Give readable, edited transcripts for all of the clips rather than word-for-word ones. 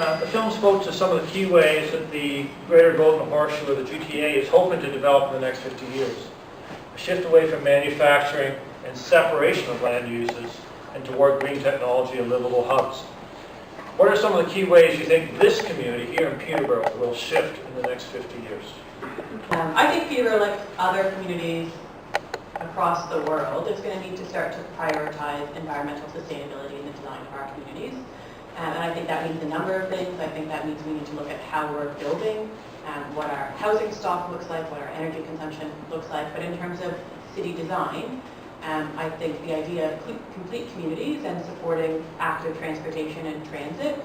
The film spoke to some of the key ways that the Greater Golden Horseshoe, or the GTA, is hoping to develop in the next 50 years. A shift away from manufacturing and separation of land uses, and toward green technology and livable hubs. What are some of the key ways you think this community here in Peterborough will shift in the next 50 years? I think Peterborough, like other communities across the world, is going to need to start to prioritize environmental sustainability in the design of our communities. And I think that means a number of things. I think that means we need to look at how we're building, what our housing stock looks like, what our energy consumption looks like. But in terms of city design, I think the idea of complete communities and supporting active transportation and transit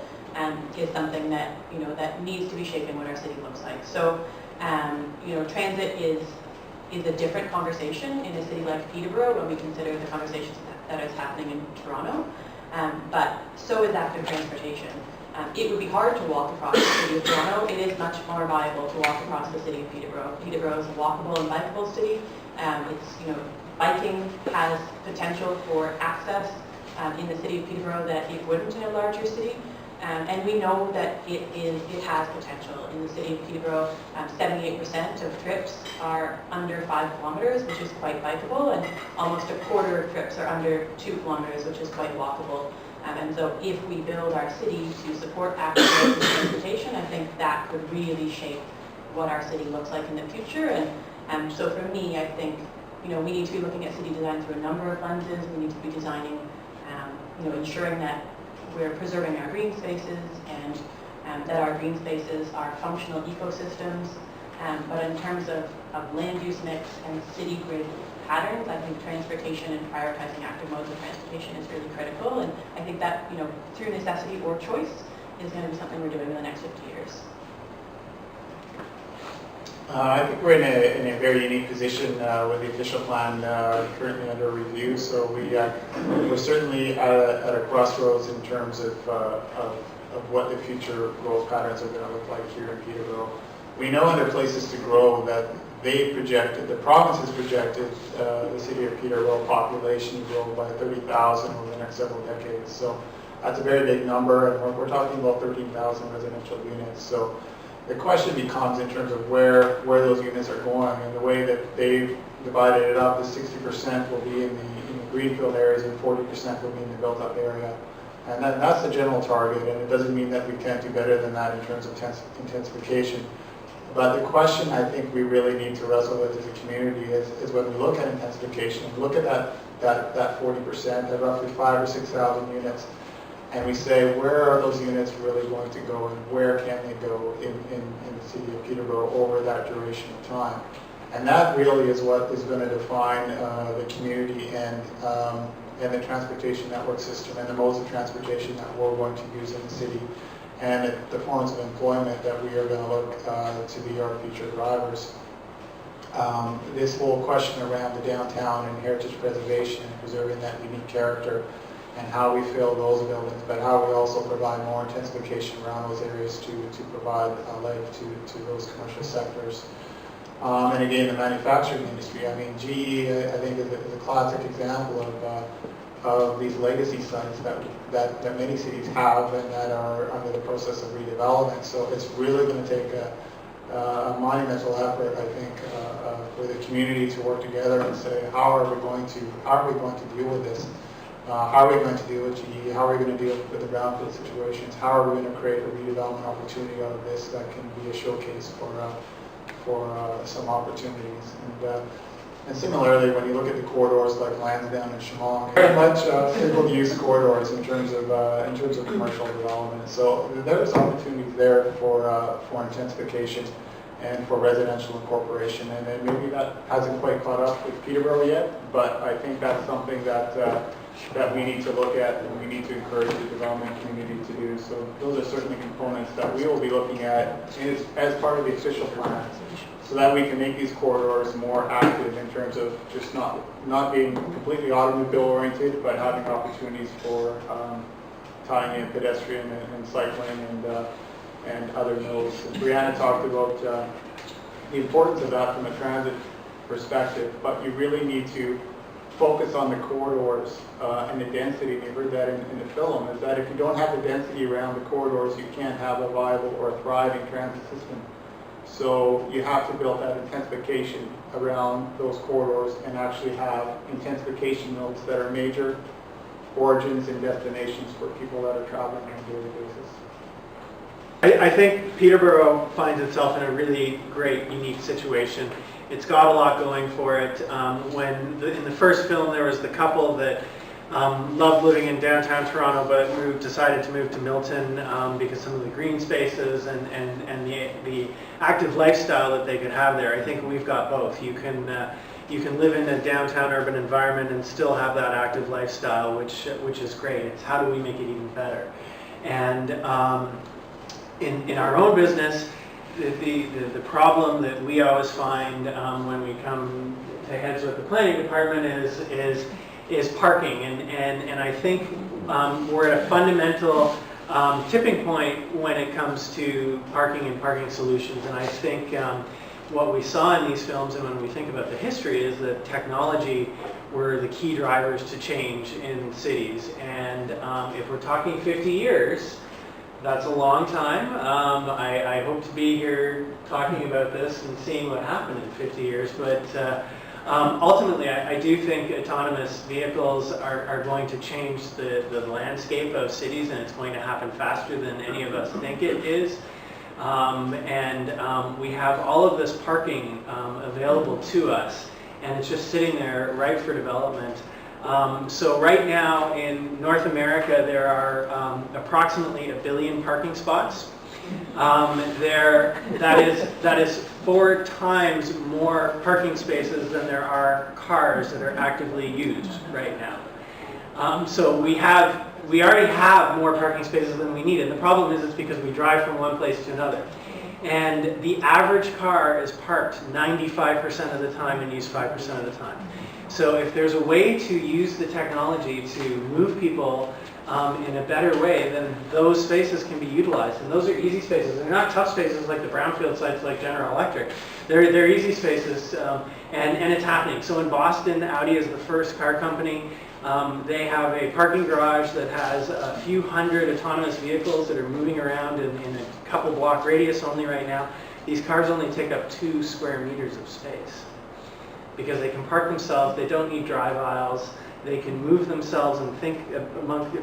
is something that that needs to be shaping what our city looks like. So transit is a different conversation in a city like Peterborough when we consider the conversations that is happening in Toronto. But so is active transportation. It would be hard to walk across the city of Toronto. It is much more viable to walk across the city of Peterborough. Peterborough is a walkable and bikeable city. Biking has potential for access in the city of Peterborough that it wouldn't in a larger city. And we know that it has potential. In the city of Peterborough, 78% of trips are under 5 kilometers, which is quite bikeable, and almost a quarter of trips are under 2 kilometers, which is quite walkable. And so if we build our city to support active transportation, I think that could really shape what our city looks like in the future. And so for me, I think we need to be looking at city design through a number of lenses. We need to be designing, ensuring that we're preserving our green spaces and that our green spaces are functional ecosystems. But in terms of land use mix and city grid patterns, I think transportation and prioritizing active modes of transportation is really critical. And I think that, through necessity or choice, is going to be something we're doing in the next 50 years. I think we're in a very unique position with the official plan currently under review. So we're certainly at a crossroads in terms of what the future growth patterns are going to look like here in Peterborough. We know other places to grow that the province has projected the city of Peterborough population to grow by 30,000 over the next several decades. So that's a very big number, and we're talking about 13,000 residential units. So the question becomes in terms of where those units are going, and the way that they've divided it up is 60% will be in the greenfield areas and 40% will be in the built-up area. And that's the general target, and it doesn't mean that we can't do better than that in terms of intensification. But the question I think we really need to wrestle with as a community is when we look at intensification, look at that 40%, that roughly 5,000 or 6,000 units, and we say, where are those units really going to go, and where can they go in the city of Peterborough over that duration of time? And that really is what is going to define the community and the transportation network system and the modes of transportation that we're going to use in the city, and the forms of employment that we are going to look to be our future drivers. This whole question around the downtown and heritage preservation and preserving that unique character and how we fill those buildings, but how we also provide more intensification around those areas to provide life to those commercial sectors. And again, the manufacturing industry. I mean, GE, I think, is a classic example of these legacy sites that many cities have and that are under the process of redevelopment. So it's really going to take a monumental effort, I think, for the community to work together and say, how are we going to deal with this? How are we going to deal with GE? How are we going to deal with the brownfield situations? How are we going to create a redevelopment opportunity out of this that can be a showcase for some opportunities? And similarly, when you look at the corridors like Lansdowne and Chemong, very much single-use corridors in terms of commercial development. So there's opportunities there for intensification and for residential incorporation, and then maybe that hasn't quite caught up with Peterborough yet, but I think that's something that we need to look at and we need to encourage the development community to do. So those are certainly components that we will be looking at as part of the official plan, so that we can make these corridors more active in terms of just not being completely automobile oriented, but having opportunities for tying in pedestrian and cycling and other nodes. Brianna talked about the importance of that from a transit perspective, but you really need to focus on the corridors and the density, and you heard that in the film, is that if you don't have the density around the corridors, you can't have a viable or a thriving transit system. So you have to build that intensification around those corridors and actually have intensification nodes that are major origins and destinations for people that are traveling on a daily basis. I think Peterborough finds itself in a really great, unique situation. It's got a lot going for it. In the first film, there was the couple that loved living in downtown Toronto, but decided to move to Milton because some of the green spaces and the active lifestyle that they could have there. I think we've got both. You can live in a downtown urban environment and still have that active lifestyle, which is great. It's how do we make it even better? And in our own business, the problem that we always find when we come to heads with the planning department is parking, and I think we're at a fundamental tipping point when it comes to parking and parking solutions. And I think what we saw in these films, and when we think about the history, is that technology were the key drivers to change in cities. And if we're talking 50 years, that's a long time. I hope to be here talking about this and seeing what happened in 50 years. But ultimately, I do think autonomous vehicles are going to change the landscape of cities, and it's going to happen faster than any of us think it is. We have all of this parking available to us, and it's just sitting there ripe for development. So right now in North America, there are approximately 1 billion parking spots. That is 4 times more parking spaces than there are cars that are actively used right now. So we already have more parking spaces than we need, and the problem is it's because we drive from one place to another. And the average car is parked 95% of the time and used 5% of the time. So if there's a way to use the technology to move people in a better way, then those spaces can be utilized. And those are easy spaces. They're not tough spaces like the brownfield sites like General Electric. They're easy spaces, and it's happening. So in Boston, Audi is the first car company. They have a parking garage that has a few hundred autonomous vehicles that are moving around in a couple block radius only right now. These cars only take up 2 square meters of space because they can park themselves. They don't need drive aisles. They can move themselves and think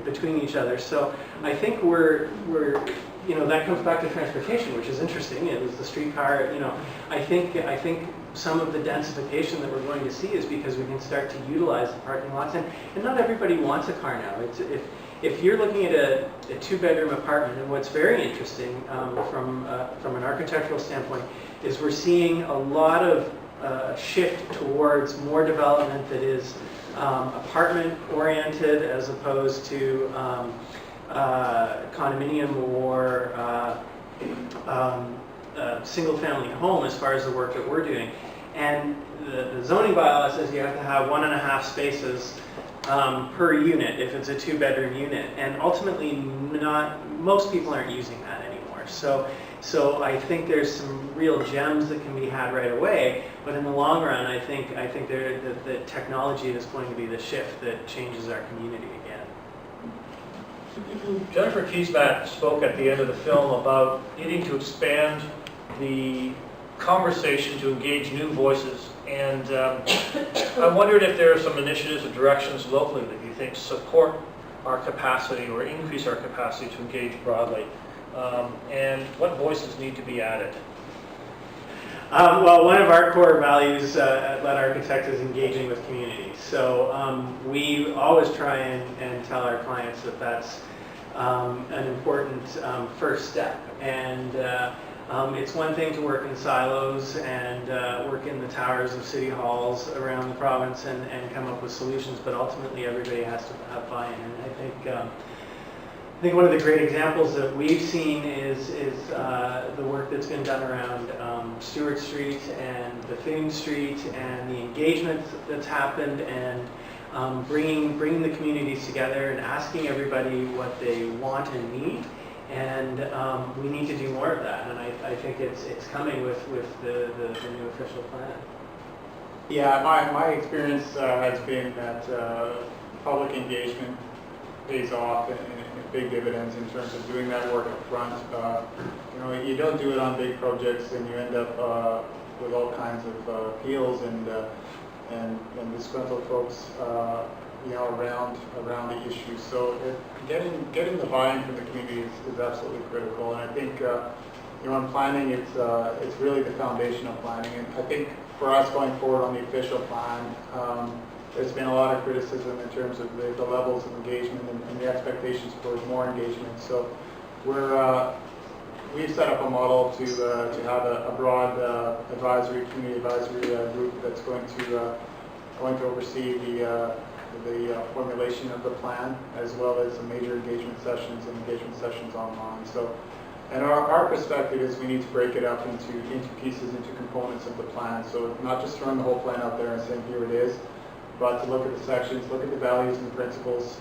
between each other. So I think that comes back to transportation, which is interesting. It was the streetcar. I think some of the densification that we're going to see is because we can start to utilize the parking lots, and not everybody wants a car now. If you're looking at a 2-bedroom apartment, and what's very interesting from an architectural standpoint is we're seeing a lot of shift towards more development that is apartment oriented as opposed to condominium or single family home as far as the work that we're doing. And the zoning bylaw says you have to have 1.5 spaces per unit if it's a 2-bedroom unit. And ultimately most people aren't using that anymore. So I think there's some real gems that can be had right away, but in the long run, I think the technology is going to be the shift that changes our community again. Jennifer Keesmaat spoke at the end of the film about needing to expand the conversation to engage new voices, and I wondered if there are some initiatives or directions locally that you think support our capacity or increase our capacity to engage broadly. And what voices need to be added? Well, one of our core values at Let Architect is engaging with communities. So we always try and tell our clients that that's an important first step. And it's one thing to work in silos and work in the towers of city halls around the province and come up with solutions, but ultimately everybody has to have buy-in. And I think one of the great examples that we've seen is the work that's been done around Stewart Street and Bethune Street and the engagement that's happened and bringing the communities together and asking everybody what they want and need. And we need to do more of that. And I think it's coming with the new official plan. Yeah, my experience has been that public engagement pays off in big dividends in terms of doing that work up front. You know, you don't do it on big projects and you end up with all kinds of appeals and disgruntled folks, you know, around the issue. So getting the buy-in from the community is absolutely critical. And I think you know, in planning, it's really the foundation of planning. And I think for us going forward on the official plan, there's been a lot of criticism in terms of the levels of engagement and the expectations for more engagement. So we've set up a model to have a broad community advisory group that's going to oversee the formulation of the plan, as well as some major engagement sessions online. So, and our perspective is we need to break it up into pieces, into components of the plan. So not just throwing the whole plan out there and saying here it is, but to look at the sections, look at the values and the principles,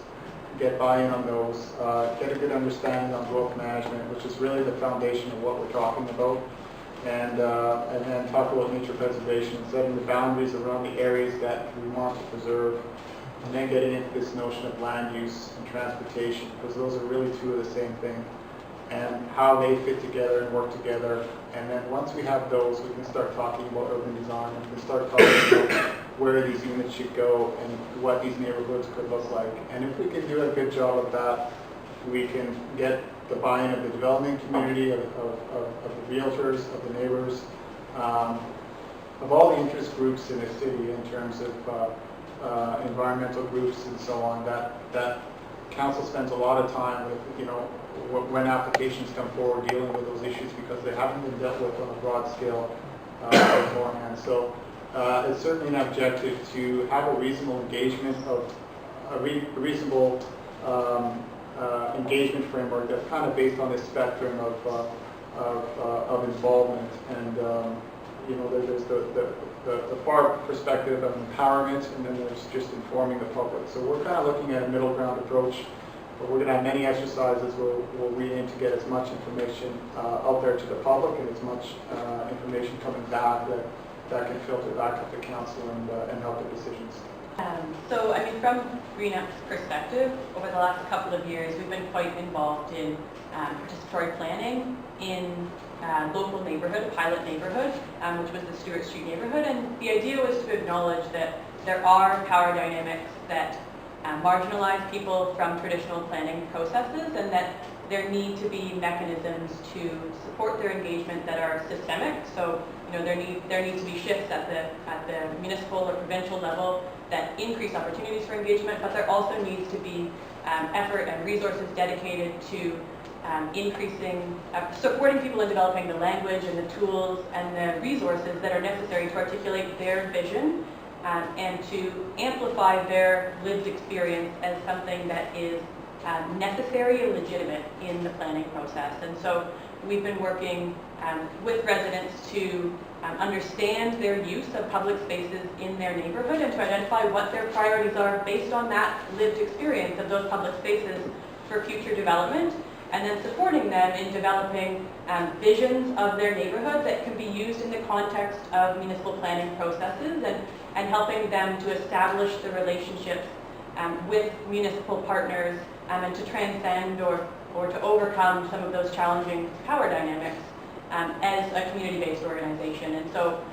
get buy-in on those, get a good understanding on growth management, which is really the foundation of what we're talking about, and then talk about nature preservation, setting the boundaries around the areas that we want to preserve, and then getting into this notion of land use and transportation, because those are really two of the same thing, and how they fit together and work together. And then once we have those, we can start talking about urban design, and we can start talking about where these units should go and what these neighborhoods could look like. And if we can do a good job of that, we can get the buy-in of the development community, of the realtors, of the neighbors, of all the interest groups in the city in terms of environmental groups and so on. That council spends a lot of time with, you know, when applications come forward dealing with those issues, because they haven't been dealt with on a broad scale beforehand. So it's certainly an objective to have a reasonable engagement of reasonable engagement framework that's kind of based on this spectrum of involvement. And you know, there's the far perspective of empowerment, and then there's just informing the public. So we're kind of looking at a middle ground approach. But we're going to have many exercises where we aim to get as much information out there to the public, and as much information coming back that can filter back up to council and help the decisions. So, I mean, from GreenUP's perspective, over the last couple of years, we've been quite involved in participatory planning in local neighborhood, a pilot neighborhood, which was the Stewart Street neighborhood. And the idea was to acknowledge that there are power dynamics that marginalize people from traditional planning processes, and that there need to be mechanisms to support their engagement that are systemic. So, you know, there need to be shifts at the municipal or provincial level that increase opportunities for engagement, but there also needs to be effort and resources dedicated to supporting people in developing the language and the tools and the resources that are necessary to articulate their vision and to amplify their lived experience as something that is necessary and legitimate in the planning process. And so we've been working with residents to understand their use of public spaces in their neighborhood and to identify what their priorities are based on that lived experience of those public spaces for future development, and then supporting them in developing visions of their neighborhood that can be used in the context of municipal planning processes, and helping them to establish the relationships with municipal partners and to transcend or to overcome some of those challenging power dynamics as a community-based organization. And so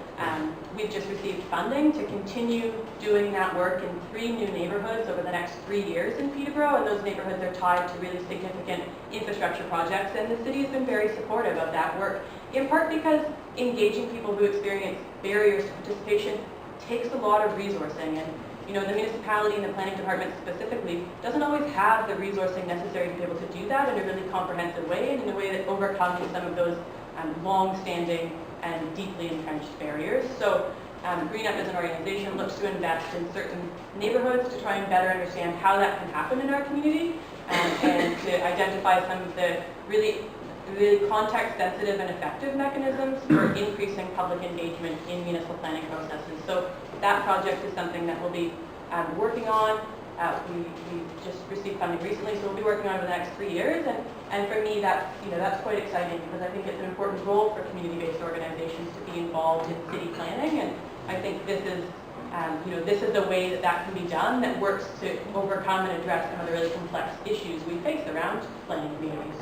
we've just received funding to continue doing that work in 3 new neighborhoods over the next 3 years in Peterborough, and those neighborhoods are tied to really significant infrastructure projects, and the city has been very supportive of that work, in part because engaging people who experience barriers to participation takes a lot of resourcing. And you know, the municipality and the planning department specifically doesn't always have the resourcing necessary to be able to do that in a really comprehensive way, and in a way that overcomes some of those long-standing and deeply entrenched barriers. So GreenUP as an organization looks to invest in certain neighborhoods to try and better understand how that can happen in our community, and to identify some of the really context-sensitive and effective mechanisms for increasing public engagement in municipal planning processes. So that project is something that we'll be working on. We just received funding recently, so we'll be working on it over the next 3 years. And for me, that's quite exciting, because I think it's an important role for community-based organizations to be involved in city planning. And I think this is This is a way that that can be done that works to overcome and address some of the really complex issues we face around planning communities.